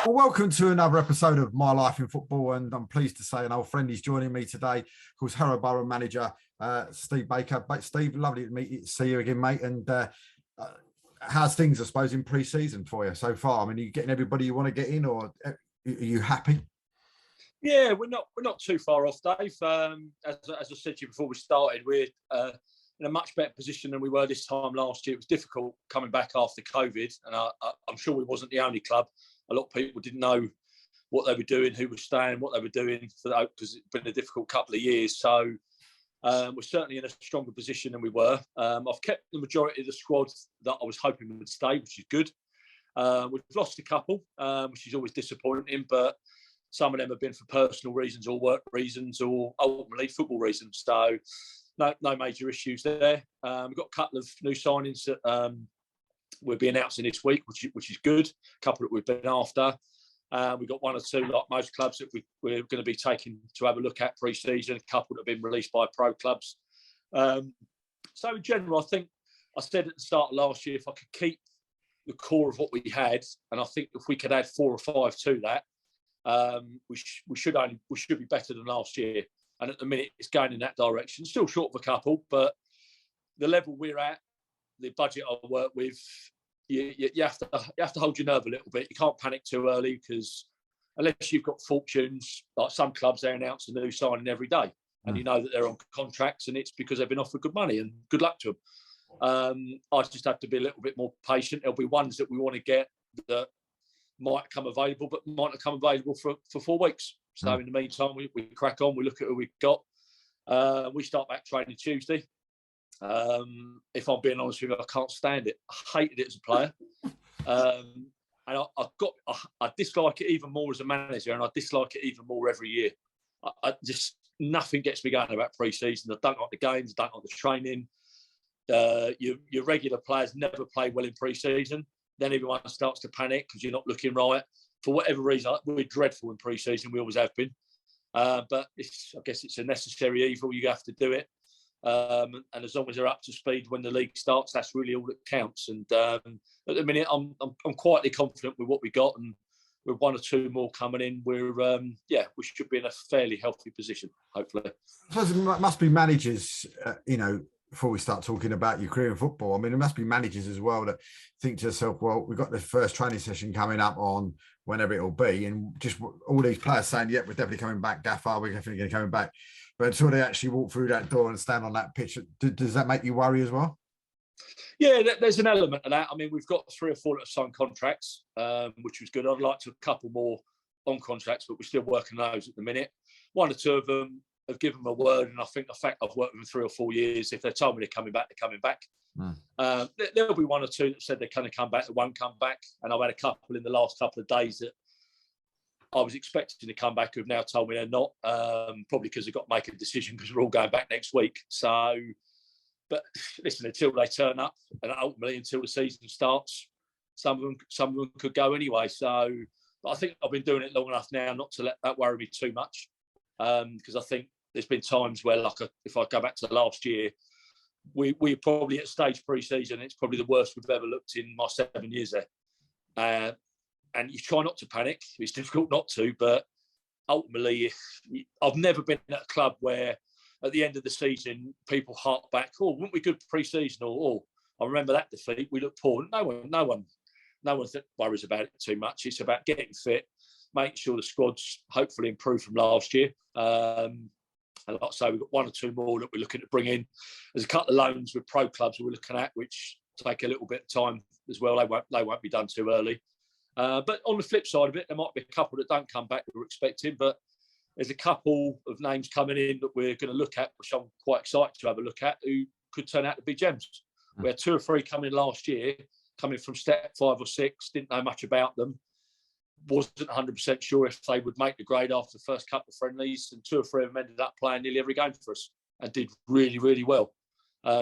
Well, welcome to another episode of My Life in Football, and I'm pleased to say an old friend is joining me today, who's Harrow Borough manager Steve Baker. But Steve, lovely to see you again, mate. And how's things, I suppose, in pre-season for you so far? I mean, are you getting everybody you want to get in, or are you happy? Yeah, we're not too far off, Dave. As I said to you before we started, we're in a much better position than we were this time last year. It was difficult coming back after COVID, and I'm sure we wasn't the only club. A lot of people didn't know what they were doing, who was staying, what they were doing, because it's been a difficult couple of years. So we're certainly in a stronger position than we were. I've kept the majority of the squad that I was hoping would stay, which is good. We've lost a couple, which is always disappointing, but some of them have been for personal reasons or work reasons or ultimately football reasons. So no major issues there. We've got a couple of new signings that we'll be announcing this week, which is good. A couple that we've been after. We've got one or two, like most clubs, that we're going to be taking to have a look at pre-season. A couple that have been released by pro clubs. So in general, I think I said at the start of last year, if I could keep the core of what we had, and I think if we could add 4 or 5 to that, we should be better than last year. And at the minute, it's going in that direction. Still short of a couple, but the level we're at, the budget I work with, you have to hold your nerve a little bit. You can't panic too early, because unless you've got fortunes, like some clubs, they announce a new signing every day, and you know that they're on contracts, and it's because they've been offered good money, and good luck to them. I just have to be a little bit more patient. There'll be ones that we want to get that might come available, but might not come available for 4 weeks. So in the meantime, we crack on. We look at who we've got. We start back training Tuesday. If I'm being honest with you, I can't stand it. I hated it as a player, and I dislike it even more as a manager, and I dislike it even more every year. I just, nothing gets me going about pre-season. I don't like the games. I don't like the training. Your regular players never play well in pre-season. Then everyone starts to panic because you're not looking right. For whatever reason, we're dreadful in pre-season. We always have been. But I guess it's a necessary evil. You have to do it. And as long as they're up to speed when the league starts, that's really all that counts. And at the minute, I'm quietly confident with what we got, and with 1 or 2 more coming in, we should be in a fairly healthy position, hopefully. I suppose it must be managers, before we start talking about your career in football. I mean, it must be managers as well that think to themselves, well, we've got the first training session coming up on whenever it'll be, and just all these players saying, yeah, we're definitely coming back, Gaffer, we're definitely going to come back. But until they actually walk through that door and stand on that pitch, does that make you worry as well? Yeah, there's an element of that. I mean, we've got 3 or 4 that have signed contracts, which was good. I'd like to have a couple more on contracts, but we're still working on those at the minute. 1 or 2 of them have given them a word, and I think the fact I've worked with them 3 or 4 years, if they told me they're coming back, they're coming back. There'll be 1 or 2 that said they're going to come back, that won't come back. And I've had a couple in the last couple of days that I was expecting to come back who've now told me they're not, probably because they've got to make a decision because we're all going back next week. So, but listen, until they turn up, and ultimately until the season starts, some of them could go anyway. So, but I think I've been doing it long enough now not to let that worry me too much, because I think there's been times where, like, if I go back to last year, we're probably at stage pre-season. It's probably the worst we've ever looked in my 7 years there. And you try not to panic. It's difficult not to, but ultimately, I've never been at a club where at the end of the season, people hark back, oh, weren't we good pre-season? Or I remember that defeat, we looked poor. No one worries about it too much. It's about getting fit, making sure the squad's hopefully improved from last year. And like I say, we've got 1 or 2 more that we're looking to bring in. There's a couple of loans with pro clubs we're looking at, which take a little bit of time as well. They won't be done too early. But on the flip side of it, there might be a couple that don't come back that we're expecting, but there's a couple of names coming in that we're going to look at, which I'm quite excited to have a look at, who could turn out to be gems. We had 2 or 3 coming last year, coming from step 5 or 6, didn't know much about them, wasn't 100% sure if they would make the grade after the first couple of friendlies, and 2 or 3 of them ended up playing nearly every game for us and did really, really well.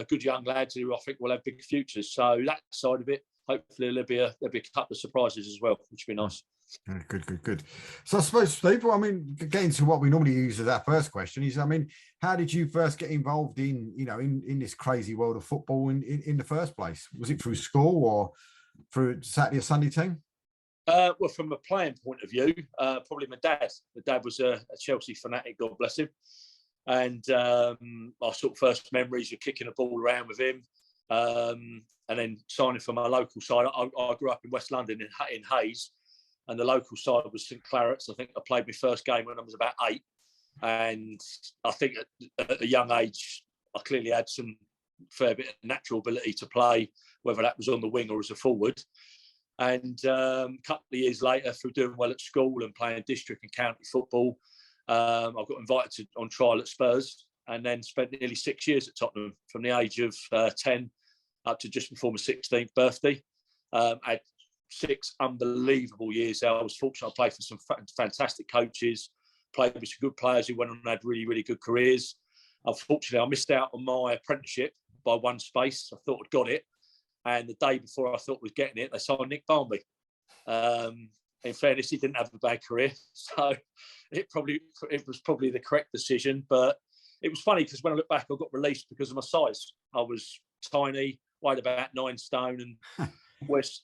Good young lads who I think will have big futures. So that side of it, hopefully there'll be a couple of surprises as well, which would be nice. Good. So I suppose, Steve, getting to what we normally use as our first question is, how did you first get involved in this crazy world of football in the first place? Was it through school or through Saturday or Sunday team? Well, from a playing point of view, probably my dad. My dad was a Chelsea fanatic, God bless him. And my sort of first memories of kicking a ball around with him, and then signing for my local side. I grew up in West London in Hayes, and the local side was St Claret's. I think I played my first game when I was about 8, and I think at a young age I clearly had some fair bit of natural ability to play, whether that was on the wing or as a forward. And a couple of years later, through doing well at school and playing district and county football, I got invited on trial at Spurs, and then spent nearly 6 years at Tottenham from the age of 10 up to just before my 16th birthday. I had 6 unbelievable years there. I was fortunate to play for some fantastic coaches, played with some good players who went on and had really, really good careers. Unfortunately, I missed out on my apprenticeship by one space. I thought I'd got it. And the day before I thought I was getting it, they signed Nick Barnby. In fairness, he didn't have a bad career. So it was probably the correct decision. But it was funny because when I look back, I got released because of my size. I was tiny, weighed about 9 stone, and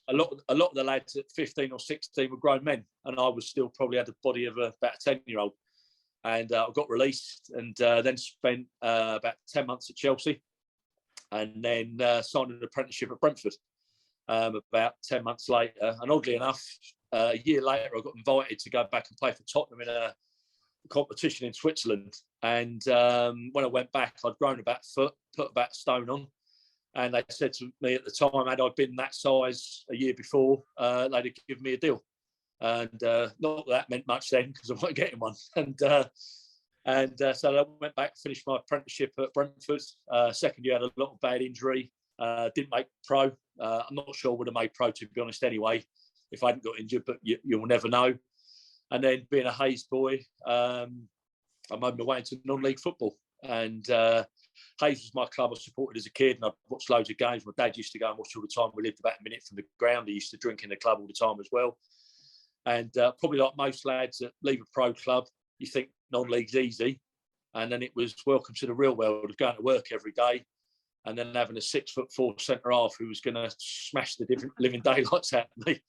a lot of the lads at 15 or 16 were grown men, and I was still probably had the body of about a 10-year-old. And I got released, and then spent about 10 months at Chelsea, and then signed an apprenticeship at Brentford about 10 months later. And oddly enough, a year later, I got invited to go back and play for Tottenham in a competition in Switzerland. And when I went back, I'd grown about a foot, put about a stone on. And they said to me at the time, had I been that size a year before, they'd have given me a deal. And not that meant much then, because I wasn't getting one. So I went back, finished my apprenticeship at Brentford. Second year, had a lot of bad injury. Didn't make pro. I'm not sure I would have made pro, to be honest, anyway, if I hadn't got injured, but you'll never know. And then being a Hayes boy, I made my way into non-league football. And Hayes was my club I supported as a kid, and I watched loads of games. My dad used to go and watch all the time. We lived about a minute from the ground. He used to drink in the club all the time as well. And probably like most lads that leave a pro club, you think non-league's easy. And then it was welcome to the real world of going to work every day, and then having a 6'4" centre-half who was going to smash the different living daylights out of me.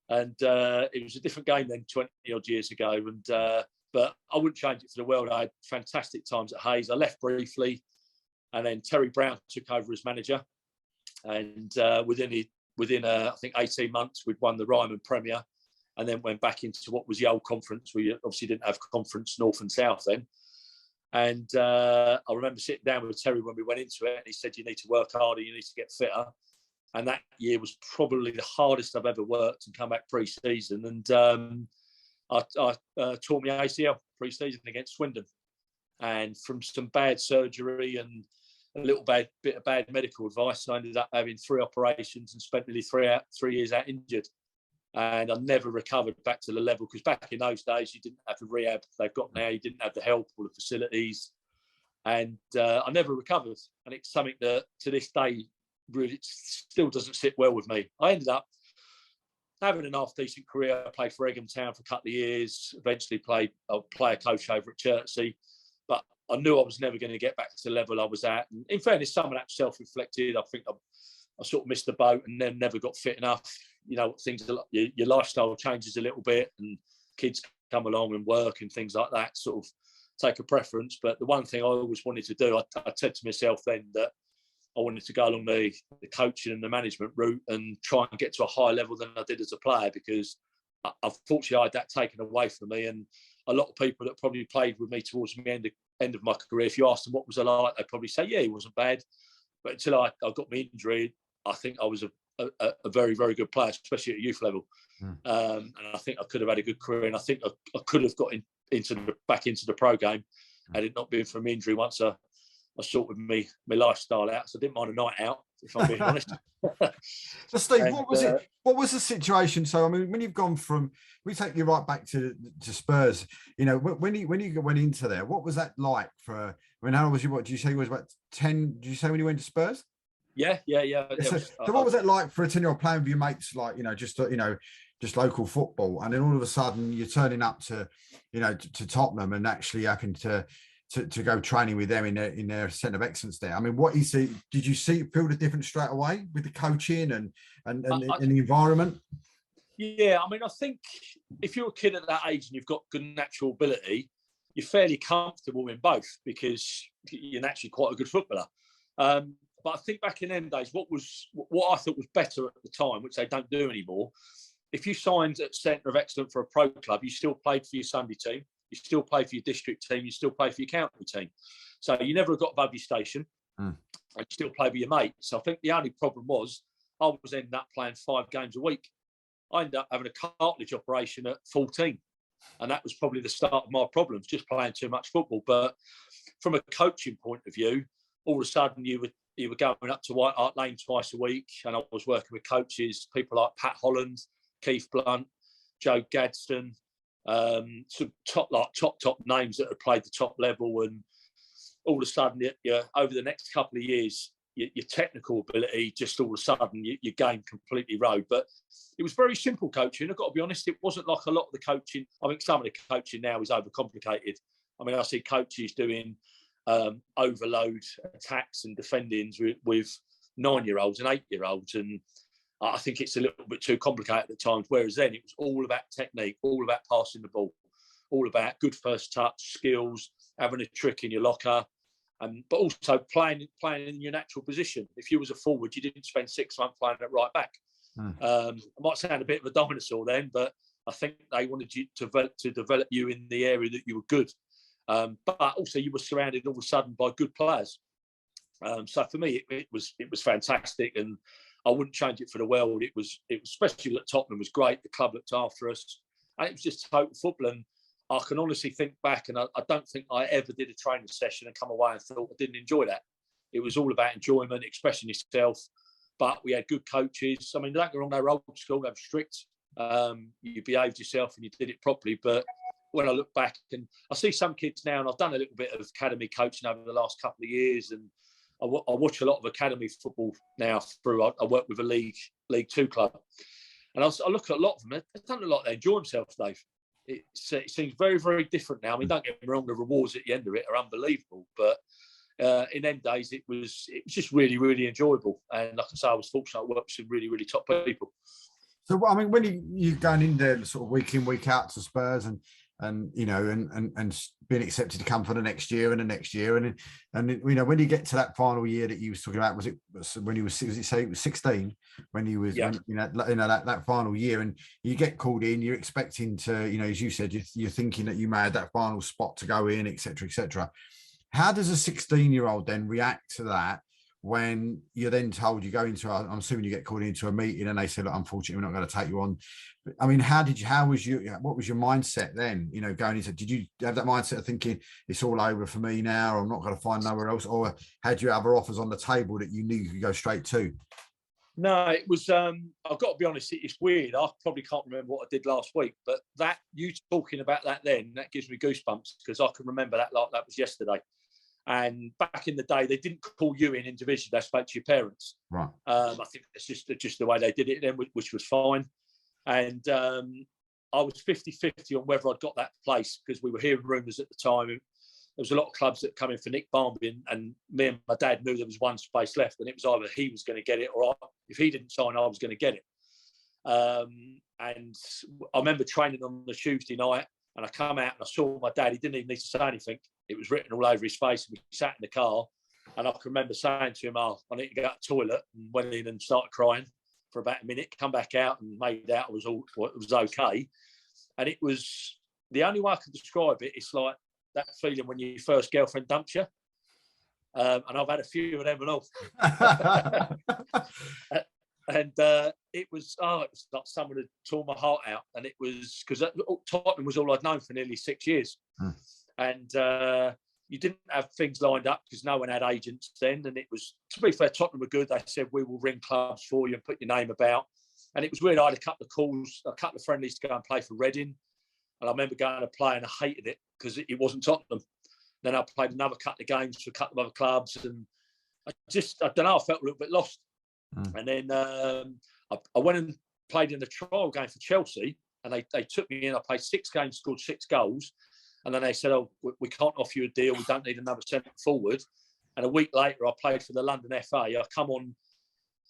And it was a different game then, 20-odd years ago. And but I wouldn't change it for the world. I had fantastic times at Hayes. I left briefly, and then Terry Brown took over as manager. And within I think 18 months, we'd won the Ryman Premier, and then went back into what was the old conference. We obviously didn't have conference north and south then. And I remember sitting down with Terry when we went into it, and he said, you need to work harder, you need to get fitter. And that year was probably the hardest I've ever worked, and come back pre-season. And I tore my ACL pre-season against Swindon. And from some bad surgery and a little bit of bad medical advice, I ended up having 3 operations and spent nearly 3 years out injured. And I never recovered back to the level, because back in those days, you didn't have the rehab they've got now. You didn't have the help or the facilities. And I never recovered. And it's something that to this day really still doesn't sit well with me. I ended up having an half-decent career. I played for Egham Town for a couple of years, eventually played a player coach over at Chertsey. But I knew I was never going to get back to the level I was at. And in fairness, some of that self-reflected. I think I sort of missed the boat and then never got fit enough. You know, things, your lifestyle changes a little bit, and kids come along and work and things like that sort of take a preference. But the one thing I always wanted to do, I said to myself then that I wanted to go along the coaching and the management route and try and get to a higher level than I did as a player, because unfortunately I had that taken away from me. And a lot of people that probably played with me towards the end of my career, if you asked them what was I like, they'd probably say, yeah, he wasn't bad. But until I got my injury, I think I was a very, very good player, especially at youth level. And I think I could have had a good career, and I think I could have got back into the pro game had it not been for my injury once I sorted my lifestyle out. So I didn't mind a night out, if I'm being honest. So Steve, what was the situation? So I mean, when you've gone from, we take you right back to Spurs, you know, when you went into there, what was that like for, I mean, how old was you? What did you say, you was about 10? Did you say when you went to Spurs? Yeah. So what was that like for a 10-year-old playing with your mates, like, just local football, and then all of a sudden you're turning up to Tottenham and actually having to go training with them in their centre of excellence there? I mean, did you feel the difference straight away with the coaching and the environment? Yeah, I mean, I think if you're a kid at that age and you've got good natural ability, you're fairly comfortable in both because you're naturally quite a good footballer. But I think back in them days, what I thought was better at the time, which they don't do anymore, if you signed at Centre of Excellence for a pro club, you still played for your Sunday team, you still played for your district team, you still played for your county team. So you never got above your station and you still played with your mates. So I think the only problem was I was ending up playing 5 games a week. I ended up having a cartilage operation at 14. And that was probably the start of my problems, just playing too much football. But from a coaching point of view, all of a sudden you were going up to White Hart Lane twice a week. And I was working with coaches, people like Pat Holland, Keith Blunt, Joe Gadsden, some top names that had played the top level. And all of a sudden, over the next couple of years, your technical ability, just all of a sudden, your game completely rode. But it was very simple coaching. I've got to be honest, it wasn't like a lot of the coaching. I think some of the coaching now is overcomplicated. I mean, I see coaches doing overload attacks and defendings with 9-year-olds and 8-year-olds. And I think it's a little bit too complicated at times. Whereas then it was all about technique, all about passing the ball, all about good first touch, skills, having a trick in your locker. But also playing in your natural position. If you was a forward, you didn't spend 6 months playing at right back. I might sound a bit of a dinosaur then, but I think they wanted you to develop you in the area that you were good. But also you were surrounded all of a sudden by good players. So for me, it was fantastic, and I wouldn't change it for the world. It was especially at Tottenham was great. The club looked after us, and it was just total football. And I can honestly think back, and I don't think I ever did a training session and come away and thought I didn't enjoy that. It was all about enjoyment, expressing yourself. But we had good coaches. I mean, don't get me wrong, they were old school, they were strict. You behaved yourself and you did it properly. But when I look back, and I see some kids now, and I've done a little bit of academy coaching over the last couple of years, and I watch a lot of academy football now through. I work with a League 2 club, and I look at a lot of them. They don't look like they enjoy themselves, Dave. It seems very, very different now. I mean, don't get me wrong, the rewards at the end of it are unbelievable. But in them days, it was just really, really enjoyable. And like I say, I was fortunate to work with some really, really top people. So, I mean, when you're going in there sort of week in, week out to Spurs and you know, and being accepted to come for the next year and the next year. And you know, when you get to that final year that you was talking about, was it when he was 16 when he was, yeah. that final year, and you get called in, you're expecting to, you know, as you said, you're thinking that you may have that final spot to go in, etc., etc. How does a 16-year-old then react to that when you're then told you go into, I'm assuming you get called into a meeting and they say, look, unfortunately, we're not going to take you on. I mean, what was your mindset then, you know, going into, did you have that mindset of thinking it's all over for me now, or I'm not going to find nowhere else? Or had you other offers on the table that you knew you could go straight to? No, it was, I've got to be honest, it's weird. I probably can't remember what I did last week, but that, you talking about that then, that gives me goosebumps because I can remember that like that was yesterday. And back in the day, they didn't call you in individually; they spoke to your parents. Right. I think it's just the way they did it then, which was fine. And I was 50-50 on whether I'd got that place because we were hearing rumours at the time. There was a lot of clubs that come in for Nick Barmby, and me and my dad knew there was one space left, and it was either he was going to get it or if he didn't sign, I was going to get it. And I remember training on the Tuesday night, and I come out and I saw my dad. He didn't even need to say anything. It was written all over his face. We sat in the car, and I can remember saying to him, I need to go to the toilet, and went in and started crying for about a minute, come back out and made out it was okay. And it was, the only way I could describe it, it's like that feeling when your first girlfriend dumps you. And I've had a few of them and all. And it was like someone had torn my heart out. And it was, because Tottenham was all I'd known for nearly 6 years. And you didn't have things lined up because no one had agents then. And it was, to be fair, Tottenham were good. They said, we will ring clubs for you and put your name about. And it was weird. I had a couple of calls, a couple of friendlies to go and play for Reading. And I remember going to play and I hated it because it wasn't Tottenham. Then I played another couple of games for a couple of other clubs. And I don't know, I felt a little bit lost. And then I went and played in a trial game for Chelsea. And they took me in. I played 6 games, scored 6 goals. And then they said, we can't offer you a deal. We don't need another centre forward. And a week later, I played for the London FA. I come on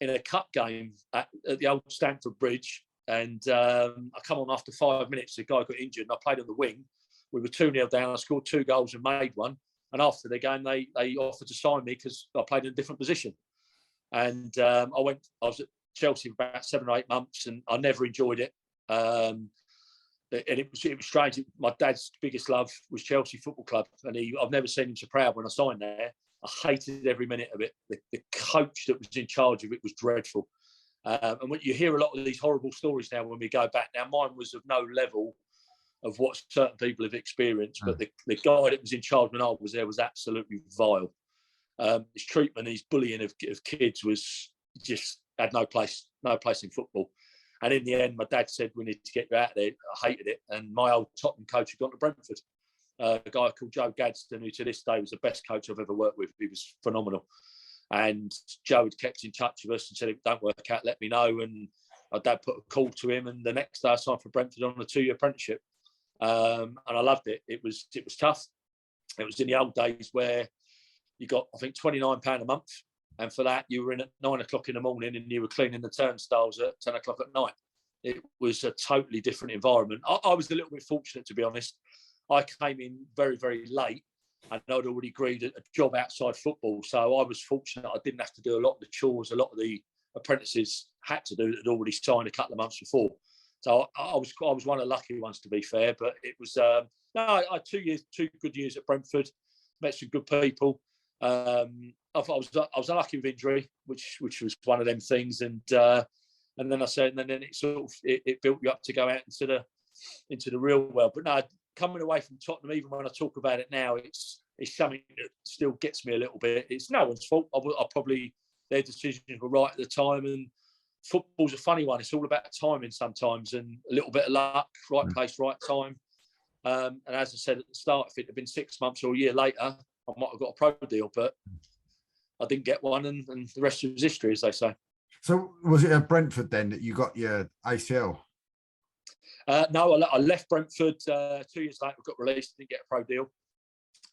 in a cup game at the old Stamford Bridge. And I come on after 5 minutes. The guy got injured, and I played on the wing. We were 2-0 down. I scored 2 goals and made one. And after the game, they offered to sign me because I played in a different position. And I was at Chelsea for about 7 or 8 months, and I never enjoyed it. And it was strange. My dad's biggest love was Chelsea Football Club, and I've never seen him so proud when I signed there. I hated every minute of it. The coach that was in charge of it was dreadful. And when you hear a lot of these horrible stories now when we go back, now mine was of no level of what certain people have experienced, but the guy that was in charge when I was there was absolutely vile. His treatment, his bullying of kids was just had no place in football. And in the end, my dad said, we need to get you out of there. I hated it. And my old Tottenham coach had gone to Brentford. A guy called Joe Gadsden, who to this day was the best coach I've ever worked with. He was phenomenal. And Joe had kept in touch with us and said, if it don't work out, let me know. And my dad put a call to him. And the next day I signed for Brentford on a 2-year apprenticeship. And I loved it. It was tough. It was in the old days where you got, I think, £29 a month. And for that, you were in at 9 o'clock in the morning and you were cleaning the turnstiles at 10 o'clock at night. It was a totally different environment. I was a little bit fortunate, to be honest. I came in very, very late and I'd already agreed a job outside football. So I was fortunate I didn't have to do a lot of the chores a lot of the apprentices had to do that had already signed a couple of months before. So I was one of the lucky ones, to be fair. But it was, I had 2 good years at Brentford, met some good people. I was unlucky with injury, which was one of them things, and then I said, and then it sort of it built you up to go out into the real world. But no, coming away from Tottenham, even when I talk about it now, it's something that still gets me a little bit. It's no one's fault. I probably their decisions were right at the time, and football's a funny one. It's all about timing sometimes, and a little bit of luck, right place, right time. And as I said at the start, if it had been 6 months or a year later, I might have got a pro deal, but I didn't get one, and the rest was history, as they say. So was it at Brentford then that you got your ACL? No, I left Brentford 2 years later. I got released, didn't get a pro deal.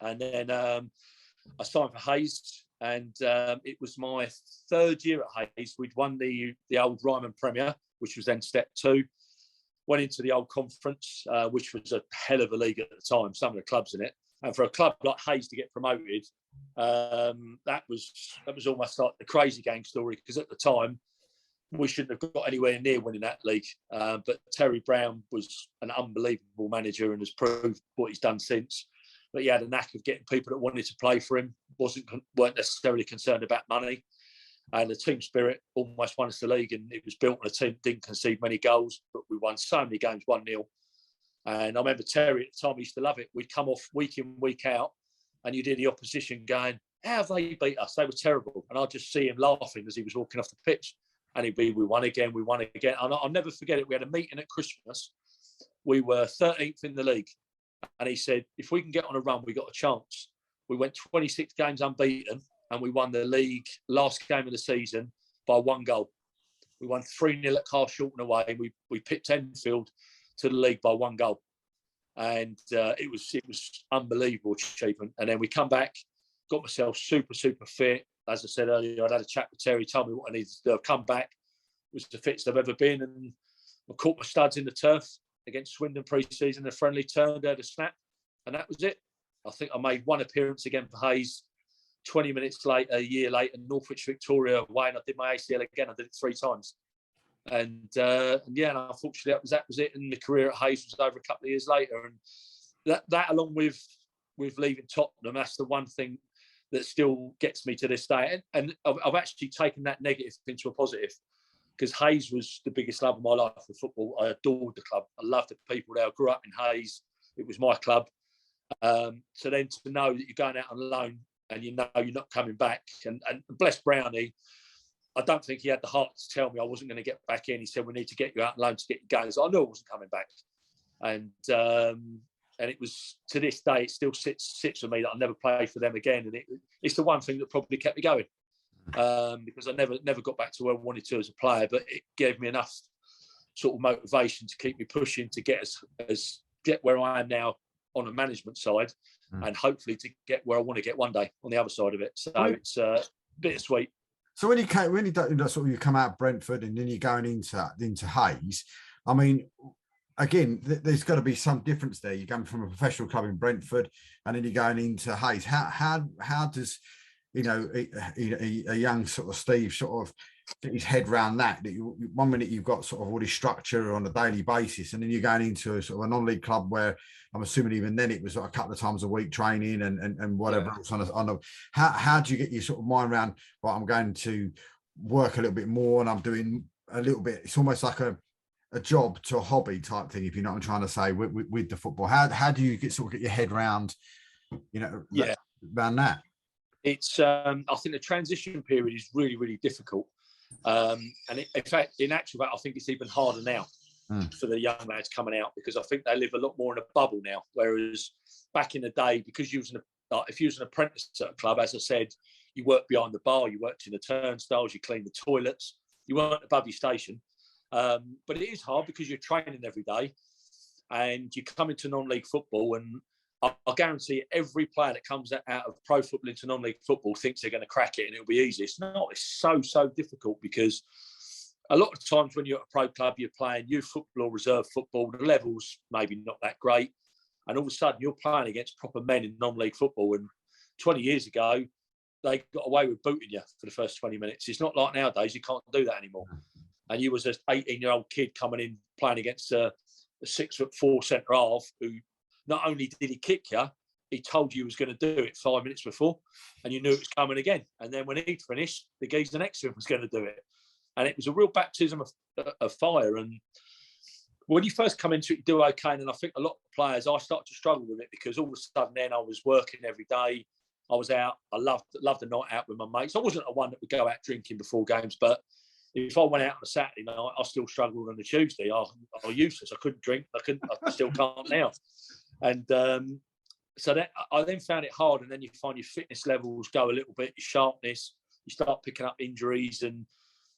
And then I signed for Hayes, and it was my 3rd year at Hayes. We'd won the old Ryman Premier, which was then Step 2. Went into the old Conference, which was a hell of a league at the time, some of the clubs in it. And for a club like Hayes to get promoted, that was almost like the crazy gang story, because at the time we shouldn't have got anywhere near winning that league. But Terry Brown was an unbelievable manager and has proved what he's done since. But he had a knack of getting people that wanted to play for him, weren't necessarily concerned about money. And the team spirit almost won us the league, and it was built on a team that didn't concede many goals, but we won so many games 1-0. And I remember Terry at the time used to love it. We'd come off week in, week out, and you'd hear the opposition going, how have they beat us? They were terrible. And I'd just see him laughing as he was walking off the pitch. And he'd be, we won again. And I'll never forget it. We had a meeting at Christmas. We were 13th in the league. And he said, if we can get on a run, we got a chance. We went 26 games unbeaten, and we won the league last game of the season by 1 goal. We won 3-0 at Carshalton away, and we pipped Enfield to the league by 1 goal. And it was unbelievable achievement. And then we come back, got myself super, super fit. As I said earlier, I'd had a chat with Terry, told me what I needed to do. I've come back, was the fittest I've ever been, and I caught my studs in the turf against Swindon pre-season. A friendly turned, had a snap, and that was it. I think I made 1 appearance again for Hayes. 20 minutes later, a year later, Northwich Victoria away, and I did my ACL again. I did it 3 times. And unfortunately that was it. And the career at Hayes was over a couple of years later. And that along with leaving Tottenham, that's the one thing that still gets me to this day. And I've actually taken that negative into a positive, because Hayes was the biggest love of my life for football. I adored the club. I loved the people there. I grew up in Hayes. It was my club. So then to know that you're going out on loan and you know you're not coming back, and bless Brownie, I don't think he had the heart to tell me I wasn't going to get back in. He said, we need to get you out on loan to get you going. So I knew I wasn't coming back. And it was, to this day, it still sits with me that I'll never play for them again. And it's the one thing that probably kept me going, because I never got back to where I wanted to as a player, but it gave me enough sort of motivation to keep me pushing to get where I am now on a management side, and hopefully to get where I want to get one day on the other side of it. So it's bittersweet. So when you come out of Brentford and then you're going into Hayes, I mean, again, there's got to be some difference there. You're going from a professional club in Brentford, and then you're going into Hayes. How does a young sort of Steve sort of get his head around that? One minute you've got sort of all this structure on a daily basis, and then you're going into a sort of a non-league club where I'm assuming even then it was like a couple of times a week training and whatever else on a. How do you get your sort of mind around? Well, I'm going to work a little bit more, and I'm doing a little bit. It's almost like a job to a hobby type thing, if you know what I'm trying to say, with the football. How do you get your head around, around that? It's I think the transition period is really, really difficult. In fact, in actual fact, I think it's even harder now for the young lads coming out, because I think they live a lot more in a bubble now. Whereas back in the day, because if you was an apprentice at a club, as I said, you worked behind the bar, you worked in the turnstiles, you cleaned the toilets, you weren't above your station. But it is hard because you're training every day, and you come into non-league football, and I guarantee every player that comes out of pro football into non-league football thinks they're going to crack it and it'll be easy. It's not. It's so difficult, because a lot of times when you're at a pro club, you're playing youth football or reserve football. The level's maybe not that great, and all of a sudden you're playing against proper men in non-league football. And 20 years ago, they got away with booting you for the first 20 minutes. It's not like nowadays. You can't do that anymore. And you was an 18-year-old kid coming in playing against a 6'4" centre half who not only did he kick you, he told you he was going to do it 5 minutes before, and you knew it was coming again. And then when he'd finished, the geezer next to him was going to do it. And it was a real baptism of fire. And when you first come into it, you do okay. And I think a lot of players, I started to struggle with it, because all of a sudden then I was working every day. I was out. I loved the night out with my mates. I wasn't a one that would go out drinking before games, but if I went out on a Saturday night, I still struggled on a Tuesday. I was useless. I couldn't drink. I still can't now. And so that I then found it hard. And then you find your fitness levels go a little bit, your sharpness. You start picking up injuries, and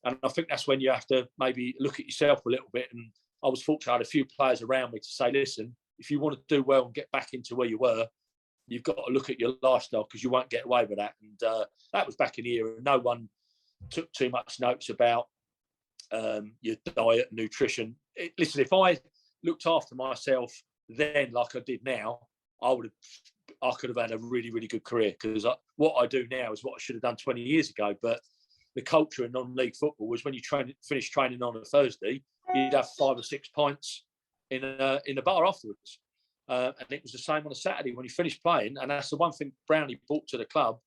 I think that's when you have to maybe look at yourself a little bit. And I was fortunate; I had a few players around me to say, "Listen, if you want to do well and get back into where you were, you've got to look at your lifestyle, because you won't get away with that." And that was back in the era. No one took too much notes about your diet and nutrition. Listen, if I looked after myself then like I did now, I could have had a really, really good career, because what I do now is what I should have done 20 years ago. But the culture in non-league football was when you finish training on a Thursday, you'd have 5 or 6 pints in a bar afterwards. And it was the same on a Saturday when you finished playing. And that's the one thing Brownie brought to the club.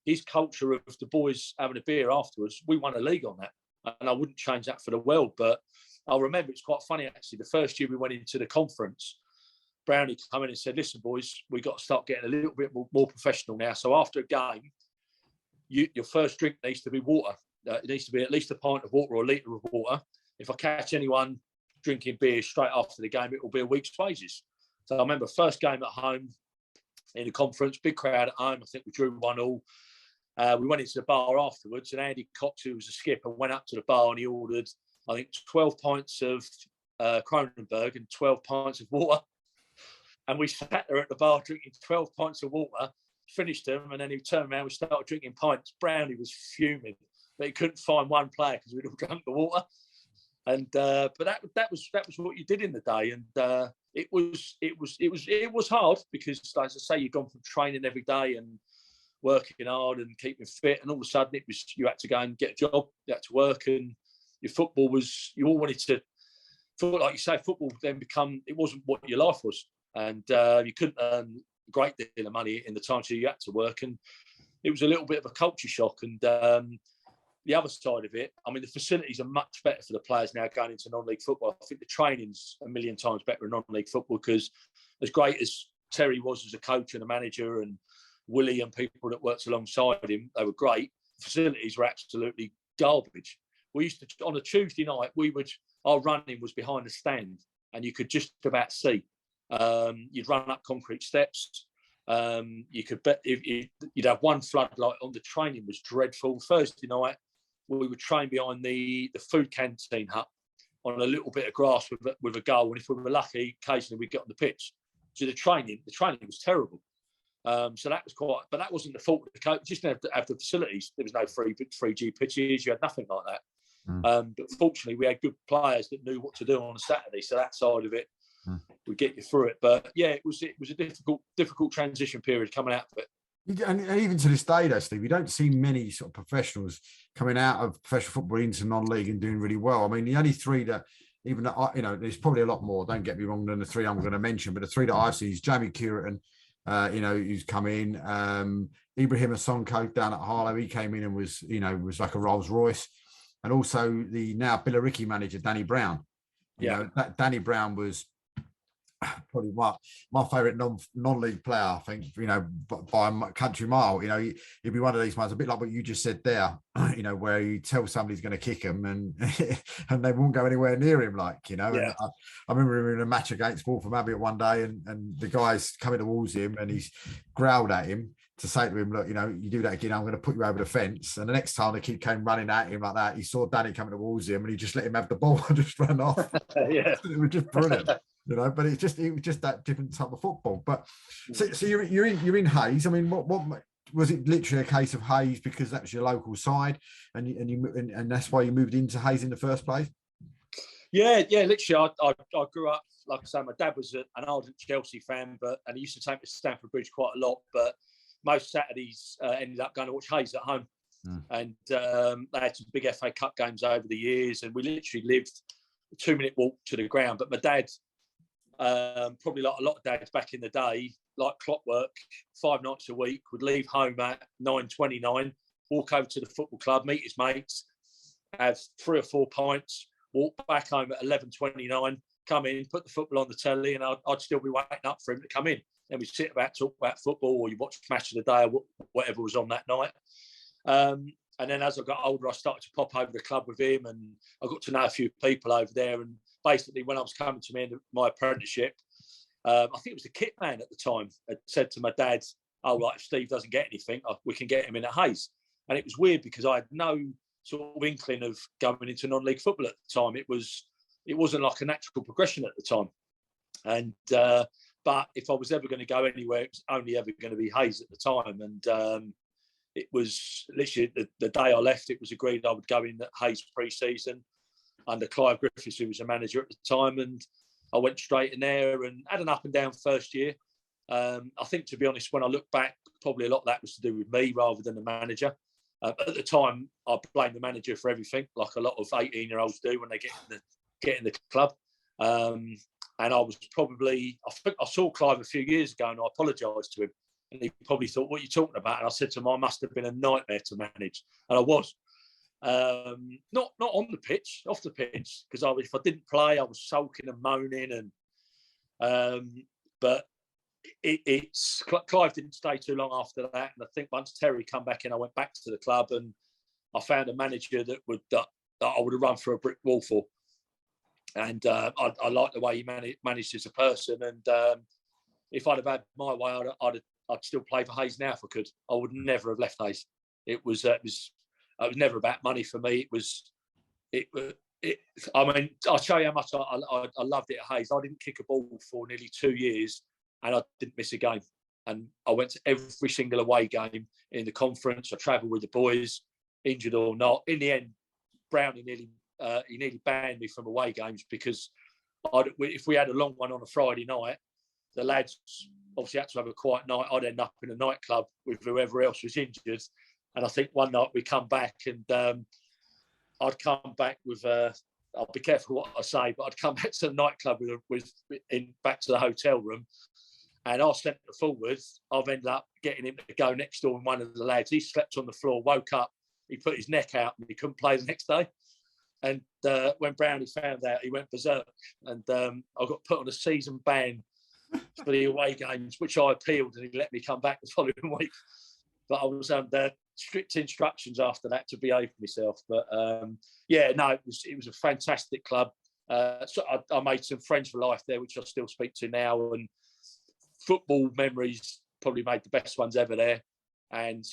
His culture of the boys having a beer afterwards, we won a league on that. And I wouldn't change that for the world. But I remember, it's quite funny, actually. The first year we went into the conference, Brownie came in and said, "Listen, boys, we got to start getting a little bit more professional now. So after a game, your first drink needs to be water. It needs to be at least a pint of water or a litre of water. If I catch anyone drinking beer straight after the game, it will be a week's wages." So I remember first game at home in the conference, big crowd at home. I think we drew 1-1. We went into the bar afterwards, and Andy Cox, who was a skipper, went up to the bar and he ordered, I think, 12 pints of Kronenberg and 12 pints of water. And we sat there at the bar drinking 12 pints of water, finished them, and then he turned around, we started drinking pints. Brownie was fuming, but he couldn't find one player because we'd all drunk the water. And but that was what you did in the day, and it was hard, because, as I say, you've gone from training every day and working hard and keeping fit, and all of a sudden you had to go and get a job, you had to work, and your football was, you all wanted to, like you say, football then it wasn't what your life was, and you couldn't earn a great deal of money in the time, so you had to work, and it was a little bit of a culture shock. And the other side of it, I mean, the facilities are much better for the players now going into non-league football. I think the training's a million times better in non-league football, because as great as Terry was as a coach and a manager, and Willie and people that worked alongside him, they were great. Facilities were absolutely garbage. We used to, on a Tuesday night, our running was behind the stand, and you could just about see. You'd run up concrete steps. You could bet you'd have one floodlight on. The training was dreadful. Thursday night, we would train behind the food canteen hut on a little bit of grass with a goal, and if we were lucky, occasionally we'd get on the pitch. So the training was terrible. So that was but that wasn't the fault of the coach. Just didn't have the facilities. There was no 3G pitches. You had nothing like that. But fortunately, we had good players that knew what to do on a Saturday, so that side of it would get you through it. But yeah, it was a difficult transition period coming out of it. And even to this day, though, Steve, you don't see many sort of professionals coming out of professional football into non-league and doing really well. I mean, the only three that, even that, there's probably a lot more, don't get me wrong, than the three I'm going to mention, but the three that I've seen is Jamie Curran, who's come in. Ibrahim Asonko down at Harrow, he came in and was like a Rolls Royce. And also the now Billericay manager, Danny Brown. That Danny Brown was probably my favourite non-league player, I think, by a country mile. He'd be one of these ones, a bit like what you just said there, where you tell somebody's going to kick him and and they won't go anywhere near him, And I remember him in a match against Waltham Abbey one day, and the guy's coming towards him and he's growled at him to say to him, look, you do that again, I'm going to put you over the fence. And the next time the kid came running at him like that, he saw Danny coming towards him and he just let him have the ball and just ran off. Yeah. It was just brilliant. But it was just that different type of football. But so you're in Hayes. I mean, what was it? Literally a case of Hayes because that was your local side, and that's why you moved into Hayes in the first place. Yeah. Literally, I grew up, like I say, my dad was an ardent Chelsea fan, and he used to take me to Stamford Bridge quite a lot. But most Saturdays ended up going to watch Hayes at home, and they had some big FA Cup games over the years, and we literally lived a 2-minute walk to the ground. But my dad, probably like a lot of dads back in the day, like clockwork, 5 nights a week, would leave home at 9:29, walk over to the football club, meet his mates, have 3 or 4 pints, walk back home at 11:29, come in, put the football on the telly, and I'd still be waiting up for him to come in. Then we'd sit about, talk about football, or you watch Match of the Day, or whatever was on that night. And then as I got older, I started to pop over the club with him, and I got to know a few people over there. And basically, when I was coming to the end of my apprenticeship, I think it was the kit man at the time, had said to my dad, "Oh, right, if Steve doesn't get anything, we can get him in at Hayes." And it was weird because I had no sort of inkling of going into non-league football at the time. It wasn't like a natural progression at the time. And but if I was ever going to go anywhere, it was only ever going to be Hayes at the time. And it was literally the day I left, it was agreed I would go in at Hayes pre-season under Clive Griffiths, who was a manager at the time. And I went straight in there and had an up and down first year. I think, to be honest, when I look back, probably a lot of that was to do with me rather than the manager. At the time, I blamed the manager for everything, like a lot of 18-year-olds do when they get in the club. And I was probably, I think I saw Clive a few years ago and I apologised to him. And he probably thought, "What are you talking about?" And I said to him, "I must have been a nightmare to manage." And I was. Not on the pitch, off the pitch, because if I didn't play, I was sulking and moaning. But Clive didn't stay too long after that. And I think once Terry come back in, I went back to the club and I found a manager that I would have run through a brick wall for. And I like the way he managed as a person. And if I'd have had my way, I'd still play for Hayes now if I could. I would never have left Hayes. It was never about money for me. I mean, I'll show you how much I loved it at Hayes. I didn't kick a ball for nearly 2 years and I didn't miss a game. And I went to every single away game in the conference. I travelled with the boys, injured or not. In the end, Brownie nearly banned me from away games because if we had a long one on a Friday night, the lads obviously had to have a quiet night. I'd end up in a nightclub with whoever else was injured. And I think one night we come back and I'd come back with, I'll be careful what I say, but I'd come back to the nightclub back to the hotel room. And our centre forward, I've ended up getting him to go next door with one of the lads. He slept on the floor, woke up, he put his neck out and he couldn't play the next day. And when Brownie found out, he went berserk. And I got put on a season ban for the away games, which I appealed and he let me come back the following week. But I was under strict instructions after that to behave myself. But it was a fantastic club. So I made some friends for life there, which I still speak to now. And football memories probably made the best ones ever there. And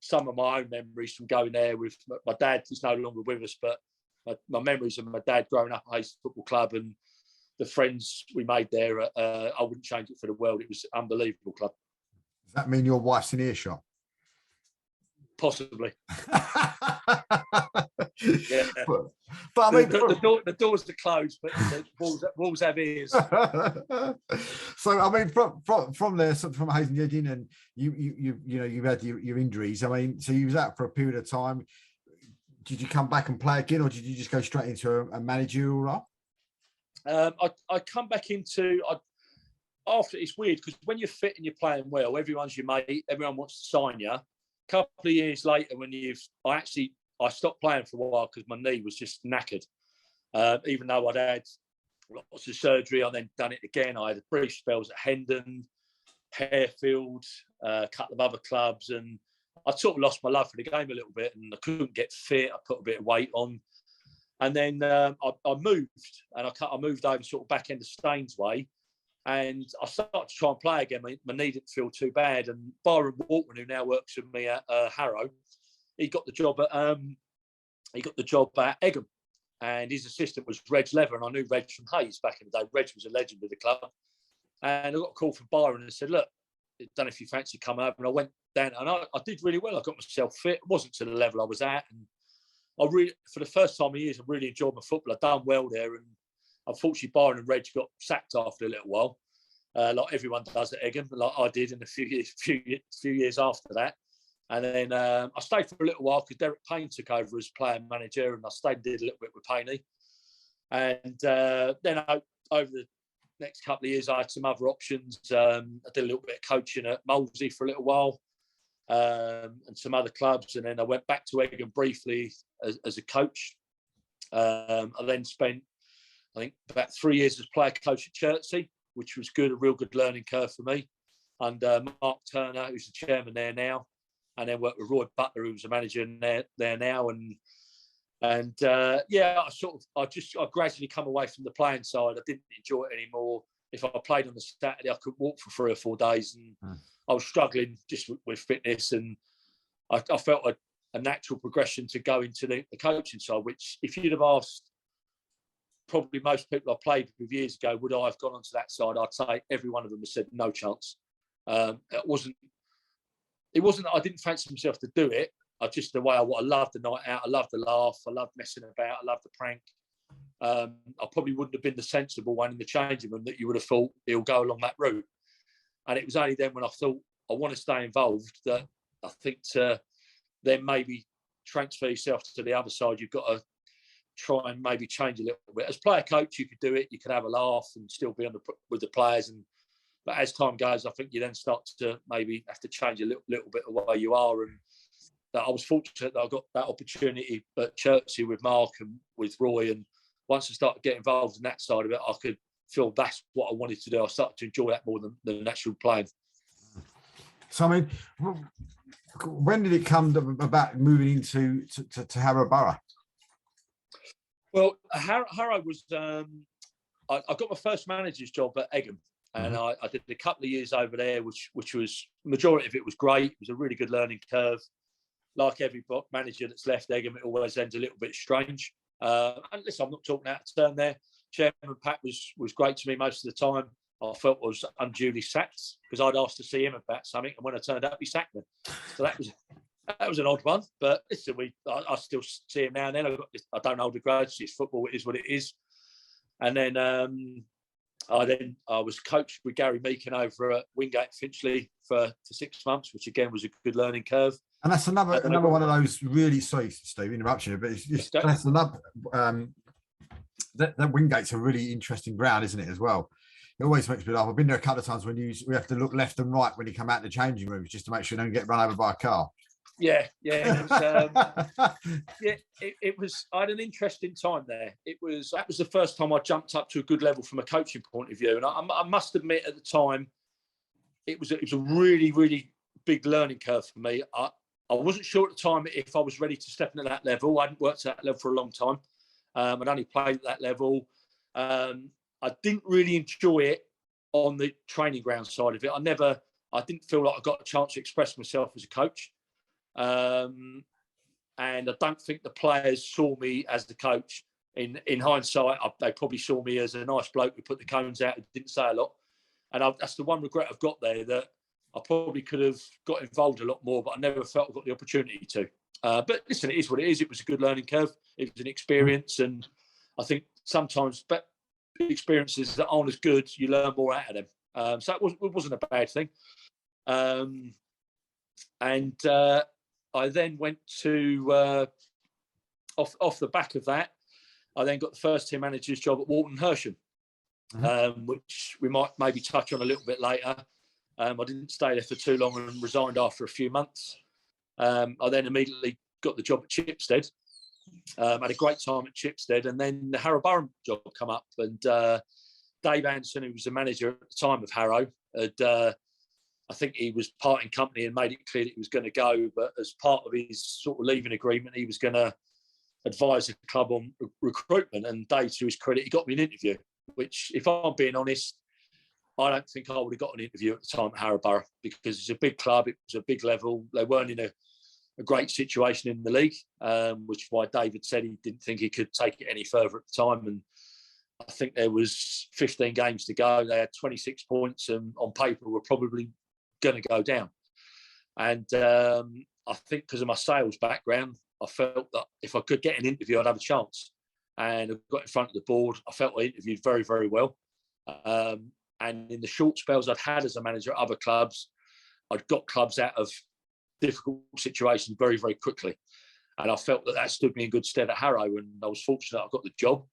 some of my own memories from going there with my dad, who's no longer with us, but my memories of my dad growing up at Hayes Football Club and the friends we made there, I wouldn't change it for the world. It was an unbelievable club. Does that mean your wife's in earshot? Possibly. Yeah. But I mean, the doors are closed, but the walls have ears. So I mean, from there, from Hayes and Yedding, and you've had your injuries. I mean, so you was out for a period of time. Did you come back and play again, or did you just go straight into a managerial role? I come back into after. It's weird because when you're fit and you're playing well, everyone's your mate. Everyone wants to sign you. A couple of years later, when I stopped playing for a while because my knee was just knackered. Even though I'd had lots of surgery, I then done it again. I had brief spells at Hendon, Harefield, a couple of other clubs, and I sort of lost my love for the game a little bit, and I couldn't get fit. I put a bit of weight on, and then I moved, and I moved over sort of back end of Staines way, and I started to try and play again. My knee didn't feel too bad, and Byron Waltman, who now works with me at Harrow, he got the job at Egham, and his assistant was Reg Lever, and I knew Reg from Hayes back in the day. Reg was a legend of the club, and I got a call from Byron and said, "Look, I don't know if you fancy coming over." And I went down, and I did really well. I got myself fit. It wasn't to the level I was at, and for the first time in years, I really enjoyed my football. I'd done well there, and unfortunately, Byron and Reg got sacked after a little while, like everyone does at Egham, like I did in a few years after that. And then I stayed for a little while because Derek Payne took over as player manager, and I stayed and did a little bit with Payne. And then over the next couple of years, I had some other options. I did a little bit of coaching at Molesey for a little while, and some other clubs. And then I went back to Egham briefly as a coach. I then spent, I think, about 3 years as player coach at Chertsey, which was good, a real good learning curve for me, under Mark Turner, who's the chairman there now. And then worked with Roy Butler, who's the manager there now, and I gradually come away from the playing side. I didn't enjoy it anymore. If I played on the Saturday, I could walk for 3 or 4 days, and I was struggling just with fitness. And I felt a natural progression to go into the coaching side. Which, if you'd have asked probably most people I played with years ago, would I have gone onto that side? I'd say every one of them has said no chance. It wasn't that I didn't fancy myself to do it. I loved the night out. I loved the laugh. I loved messing about. I loved the prank. I probably wouldn't have been the sensible one in the changing room that you would have thought he'll go along that route. And it was only then when I thought I want to stay involved that I think to then maybe transfer yourself to the other side, you've got to try and maybe change a little bit. As player coach, you could do it. You could have a laugh and still be with the players. But as time goes, I think you then start to maybe have to change a little bit of where you are. And that I was fortunate that I got that opportunity at Chertsey with Mark and with Roy. And once I started getting involved in that side of it, I could feel that's what I wanted to do. I started to enjoy that more than the natural playing. So, I mean, when did it come about moving into to Harrow Borough? Well, Harrow was, I got my first manager's job at Egham. And I did a couple of years over there, which was, majority of it was great. It was a really good learning curve. Like every manager that's left Egham, it always ends a little bit strange. And listen, I'm not talking out of turn there. Chairman Pat was great to me most of the time. I felt I was unduly sacked because I'd asked to see him about something, and when I turned up, he sacked me. So that was an odd one. But listen, I still see him now and then. I don't hold a grudge. It's football. It is what it is. And then I was coached with Gary Meakin over at Wingate Finchley for 6 months, which again was a good learning curve. And that's another one of those really, sorry, Steve, interruption you, but it's just that's another. That Wingate's a really interesting ground, isn't it? As well, it always makes me laugh. I've been there a couple of times when we have to look left and right when you come out the changing rooms just to make sure you don't get run over by a car. Yeah. It was. I had an interesting time there. That was the first time I jumped up to a good level from a coaching point of view, and I must admit at the time, it was a really, really big learning curve for me. I wasn't sure at the time if I was ready to step into that level. I hadn't worked at that level for a long time. I'd only played at that level. I didn't really enjoy it on the training ground side of it. I didn't feel like I got a chance to express myself as a coach. And I don't think the players saw me as the coach. In hindsight, they probably saw me as a nice bloke who put the cones out and didn't say a lot. And that's the one regret I've got there, that I probably could have got involved a lot more, but I never felt I got the opportunity to. But listen, it is what it is. It was a good learning curve. It was an experience, and I think sometimes experiences that aren't as good, you learn more out of them. So it wasn't a bad thing. And I then went to off the back of that. I then got the first team manager's job at Walton Hersham, which we might maybe touch on a little bit later. I didn't stay there for too long and resigned after a few months. I then immediately got the job at Chipstead. Had a great time at Chipstead, and then the Harrow Borough job come up, and Dave Anderson, who was the manager at the time of Harrow, I think he was parting company and made it clear that he was going to go, but as part of his sort of leaving agreement, he was going to advise the club on recruitment. And Dave, to his credit, he got me an interview, which, if I'm being honest, I don't think I would have got an interview at the time at Harrow Borough, because it's a big club, it was a big level. They weren't in a great situation in the league, which is why David said he didn't think he could take it any further at the time. And I think there was 15 games to go. They had 26 points, and on paper were probably going to go down. And I think because of my sales background, I felt that if I could get an interview, I'd have a chance. And I got in front of the board. I felt I interviewed very, very well. And in the short spells I'd had as a manager at other clubs, I'd got clubs out of difficult situations very, very quickly. And I felt that stood me in good stead at Harrow. And I was fortunate I got the job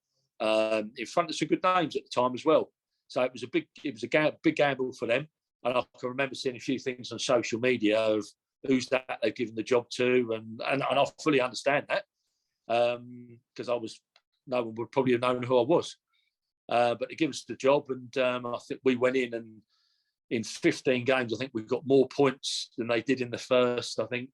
in front of some good names at the time as well. So it was a big gamble for them. And I can remember seeing a few things on social media of who's that they've given the job to, and I fully understand that, because no one would probably have known who I was. But they gave us the job, and I think we went in, and in 15 games, I think we got more points than they did in the first, I think,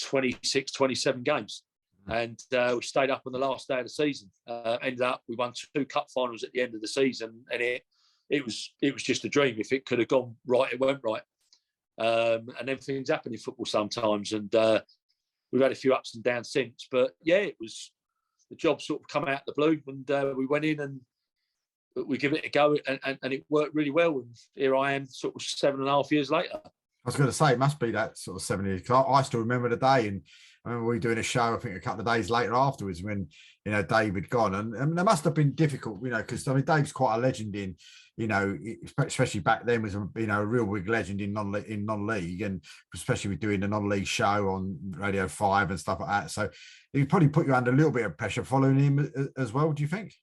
26, 27 games. And we stayed up on the last day of the season. Ended up, we won 2 cup finals at the end of the season, and it was just a dream. If it could have gone right, it went right. And then things happen in football sometimes, and we've had a few ups and downs since. But yeah, it was the job sort of come out of the blue, and we went in and we give it a go, and it worked really well. And here I am, sort of 7.5 years later. I was going to say, it must be that sort of 7 years. I still remember the day, and I remember we were doing a show, I think a couple of days later afterwards, when, Dave had gone. And I mean, it must have been difficult, because I mean, Dave's quite a legend in, especially back then, was a real big legend in non-league, and especially with doing the non-league show on Radio 5 and stuff like that. So he probably put you under a little bit of pressure following him as well, do you think?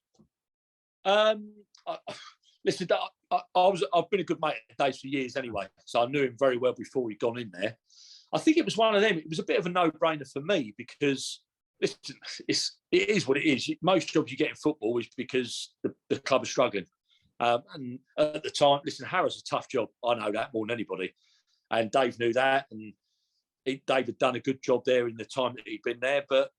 Listen, I've been a good mate of Dave's for years anyway, so I knew him very well before he'd gone in there. I think it was one of them. It was a bit of a no-brainer for me, because listen, it is what it is. Most jobs you get in football is because the club is struggling. And at the time, listen, Harrow's a tough job. I know that more than anybody. And Dave knew that. And Dave had done a good job there in the time that he'd been there. But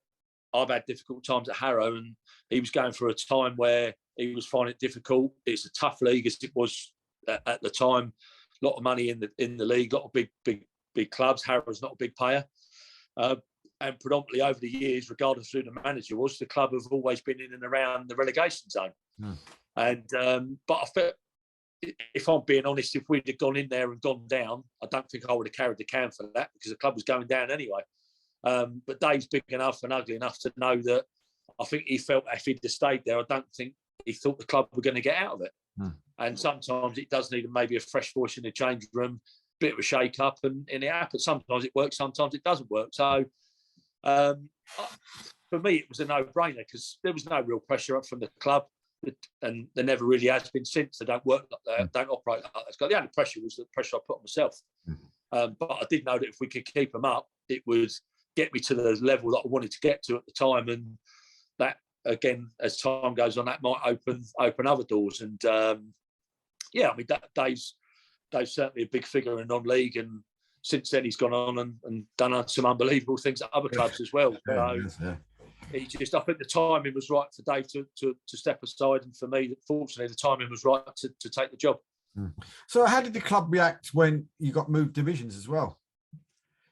I've had difficult times at Harrow, and he was going through a time where he was finding it difficult. It's a tough league, as it was at the time. A lot of money in the league, a lot of big clubs. Harrow's not a big payer. And predominantly over the years, regardless of who the manager was, the club have always been in and around the relegation zone. And but I felt, if I'm being honest, if we'd have gone in there and gone down, I don't think I would have carried the can for that, because the club was going down anyway. But Dave's big enough and ugly enough to know that I think he felt if he'd have stayed there, I don't think he thought the club were going to get out of it. And sometimes it does need maybe a fresh voice in the change room, bit of a shake-up, and it happens. Sometimes it works, sometimes it doesn't work. So for me, it was a no-brainer, because there was no real pressure from the club, and there never really has been since. They don't work like that, don't operate like that. The only pressure was the pressure I put on myself. But I did know that if we could keep them up, it would get me to the level that I wanted to get to at the time. And that, again, as time goes on, that might open other doors. And yeah, I mean, Dave's certainly a big figure in non-league, and since then he's gone on and done some unbelievable things at other clubs as well. He just, I think the timing was right for Dave to step aside, and for me, fortunately, the timing was right to take the job. So how did the club react when you got moved divisions as well?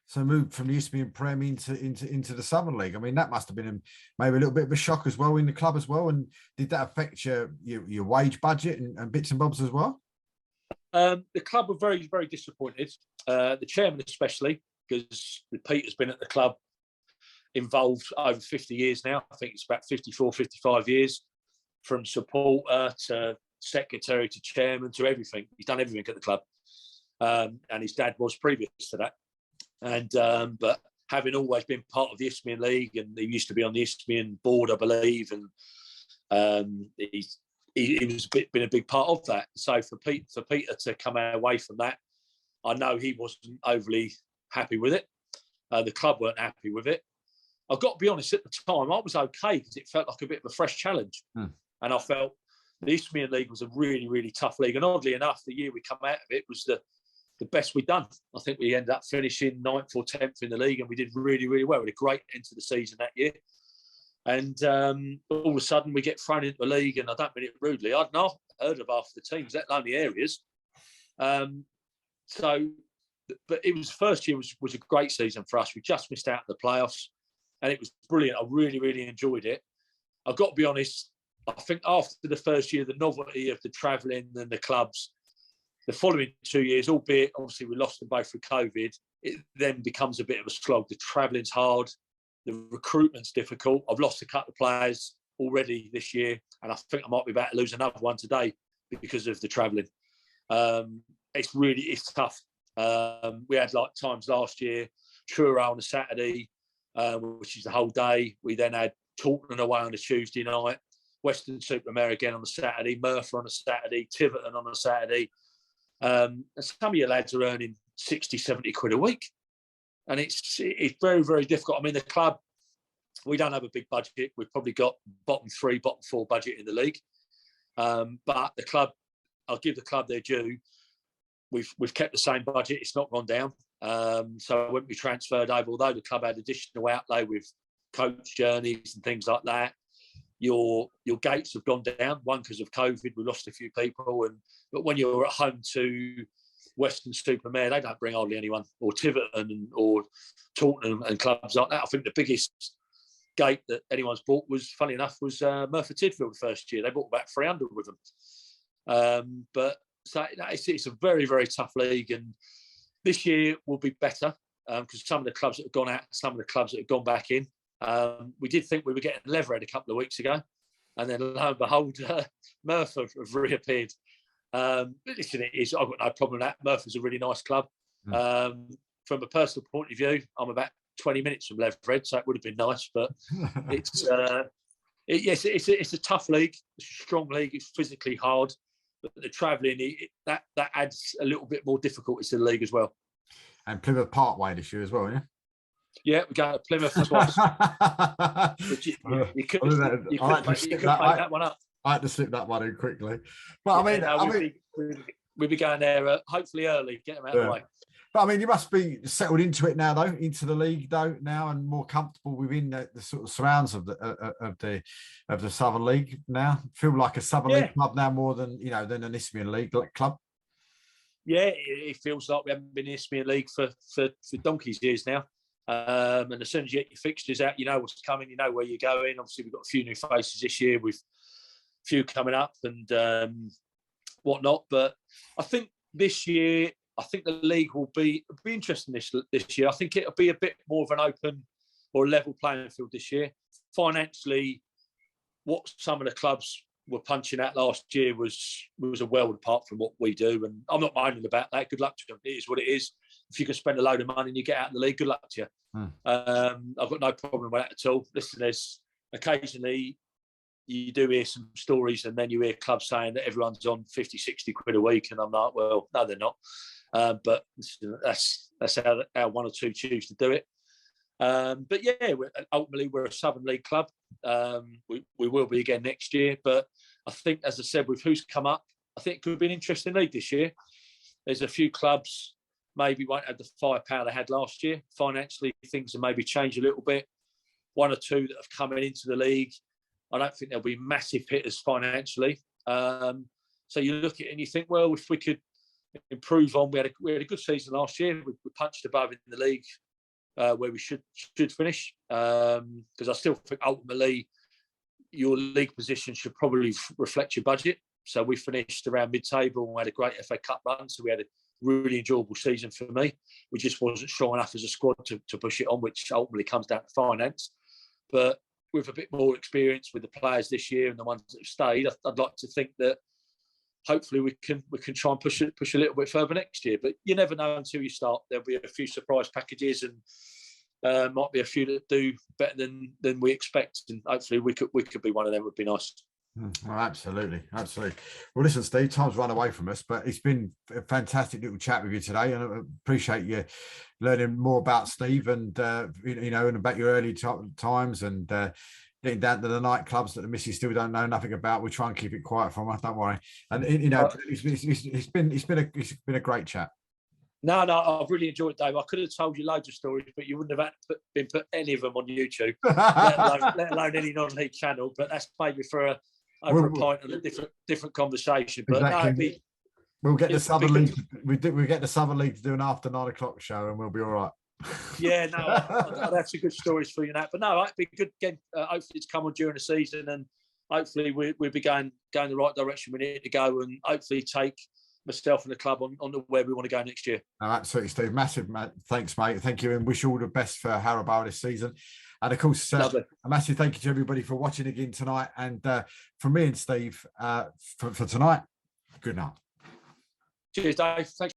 So moved from the Eastern Prem into the Southern League. I mean, that must have been maybe a little bit of a shock as well in the club as well. And did that affect your wage budget and bits and bobs as well? The club were very, very disappointed. The chairman especially, because Peter's been at the club involved over 50 years now. I think it's about 54, 55 years, from supporter to secretary to chairman to everything. He's done everything at the club. And his dad was previous to that. And but having always been part of the Isthmian League, and he used to be on the Isthmian board, I believe, and he was been a big part of that. So for Peter to come away from that, I know he wasn't overly happy with it. The club weren't happy with it. I've got to be honest, at the time, I was okay because it felt like a bit of a fresh challenge. And I felt the Isthmian League was a really, really tough league. And oddly enough, the year we come out of it was the best we'd done. I think we ended up finishing 9th or 10th in the league, and we did really, really well. We had a great end to the season that year. And all of a sudden, we get thrown into the league, and I don't mean it rudely. I'd not heard of half the teams, let alone the areas. But it was first year was a great season for us. We just missed out the playoffs, and it was brilliant. I really, really enjoyed it. I've got to be honest, I think after the first year, the novelty of the travelling and the clubs, the following 2 years, albeit obviously we lost them both through COVID, it then becomes a bit of a slog. The travelling's hard, the recruitment's difficult. I've lost a couple of players already this year, and I think I might be about to lose another one today because of the travelling. It's tough. We had like times last year, Truro on a Saturday, which is the whole day. We then had Taunton away on a Tuesday night, Weston-super-Mare again on a Saturday, Merthyr on a Saturday, Tiverton on a Saturday. And some of your lads are earning 60, 70 quid a week. And it's very, very difficult. I mean, the club, we don't have a big budget. We've probably got bottom 3, bottom 4 budget in the league. But the club, I'll give the club their due. We've kept the same budget. It's not gone down. So when we transferred over, although the club had additional outlay with coach journeys and things like that, your gates have gone down. One, because of COVID, we lost a few people. But when you're at home to Weston-super-Mare, they don't bring hardly anyone, or Tiverton or Taunton and clubs like that. I think the biggest gate that anyone's bought was, funny enough, was Merthyr Tydfil the first year. They bought about 300 with them. But so it's a very, very tough league. And this year will be better because some of the clubs that have gone out, some of the clubs that have gone back in. We did think we were getting Leatherhead a couple of weeks ago, and then lo and behold, Merthyr have reappeared. But listen, I've got no problem with that. Merthyr's a really nice club. From a personal point of view, I'm about 20 minutes from Leatherhead, so it would have been nice. But it's a tough league, it's a strong league. It's physically hard, but the travelling that adds a little bit more difficulty to the league as well. And Plymouth Parkway this year as well, yeah. Yeah, we go to Plymouth twice. You couldn't make that one up. I had to slip that one in quickly. But yeah, we'll be going there hopefully early, get them out of the way. But I mean, you must be settled into it now, though, into the league, though, now, and more comfortable within the sort of surrounds of the Southern League now. Feel like a Southern League club now more than than an Isthmian League club. Yeah, it feels like we haven't been in Isthmian League for donkey's years now. And as soon as you get your fixtures out, you know what's coming, you know where you're going. Obviously, we've got a few new faces this year with a few coming up and whatnot. But I think this year, the league will be interesting this year. I think it'll be a bit more of an open or level playing field this year. Financially, what some of the clubs were punching at last year was a world apart from what we do. And I'm not moaning about that. Good luck to them. It is what it is. If you can spend a load of money and you get out in the league, good luck to you. I've got no problem with that at all. Listen, there's occasionally you do hear some stories and then you hear clubs saying that everyone's on 50, 60 quid a week. And I'm like, well, no, they're not. But that's how one or two choose to do it. But yeah, ultimately we're a Southern League club. We will be again next year. But I think, as I said, with who's come up, I think it could be an interesting league this year. There's a few clubs maybe won't have the firepower they had last year. Financially, things have maybe changed a little bit. One or two that have come into the league, I don't think there'll be massive hitters financially. So you look at it and you think, well, if we could improve on, we had a good season last year. We punched above in the league where we should finish. Because I still think ultimately your league position should probably reflect your budget. So we finished around mid-table and we had a great FA Cup run. So we had really enjoyable season for me. We just wasn't strong enough as a squad to push it on, which ultimately comes down to finance. But with a bit more experience with the players this year and the ones that have stayed, I'd like to think that hopefully we can try and push a little bit further next year. But you never know until you start. There'll be a few surprise packages, and might be a few that do better than we expect. And hopefully we could be one of them. Would be nice. Oh, absolutely. Well, listen, Steve, time's run away from us, but it's been a fantastic little chat with you today, and I appreciate you learning more about Steve and and about your early times and getting down to the nightclubs that the missus still don't know nothing about. We try and keep it quiet from us, don't worry. And it's been a great chat. No, I've really enjoyed it, Dave. I could have told you loads of stories, but you wouldn't have been put any of them on YouTube, let alone any non-league channel. But that's maybe for a pint and a different conversation. But exactly. We'll get the Southern League. We'll get the Southern League to do an after 9 o'clock show, and we'll be all right. Yeah, no, I'd have some good stories for you now. But no, it'd be good again. Hopefully, it's come on during the season, and hopefully we'll be going the right direction we need to go, and hopefully take myself and the club on where we want to go next year. Oh, absolutely, Steve. Massive thanks, mate. Thank you, and wish you all the best for Harrow this season. And of course, a massive thank you to everybody for watching again tonight. And from me and Steve, for tonight, good night. Cheers, Dave. Thanks.